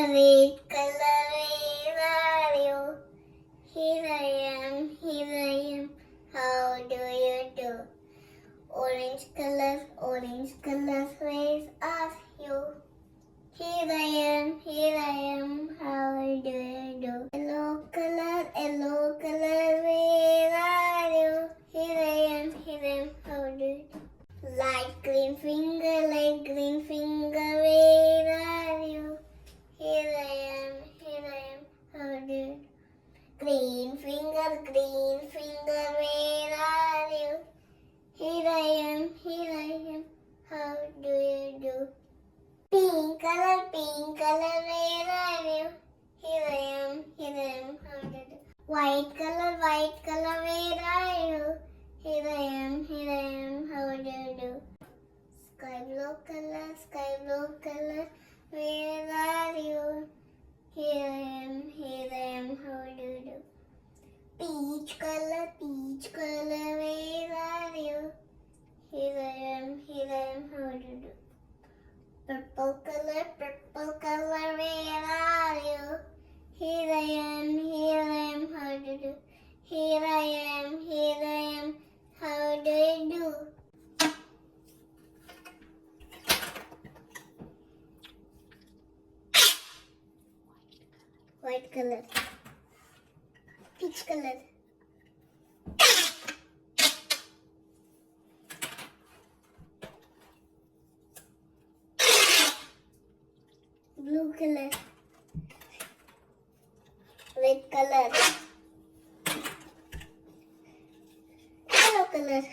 red color, where are you? Here I am, here I am. How do you do? Orange color, where are you? Here I am, how do you do? Yellow color, where are you? Here I am, how do you do? Light green finger, where are you? Here I am, how do you do? Green finger, where are you? Here I am, how do you do? Pink color, where are you? Here I am, how do you do? White color, where are you? Here I am, how do you do? Sky blue color, where are you? Here I am, how do you do? Peach color, where are you? Here I am, how do you do? Purple color, where are you? Here I am, how do you do? Here I am, how do you do? White color, peach color, blue color, red color, yellow color,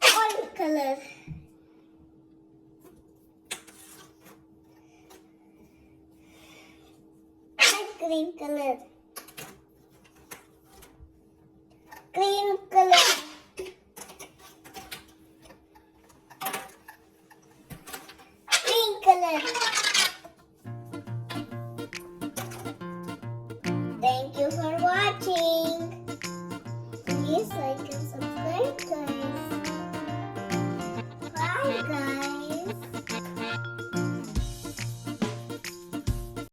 orange color, green color, green color, green color. Thank you for watching. Please like and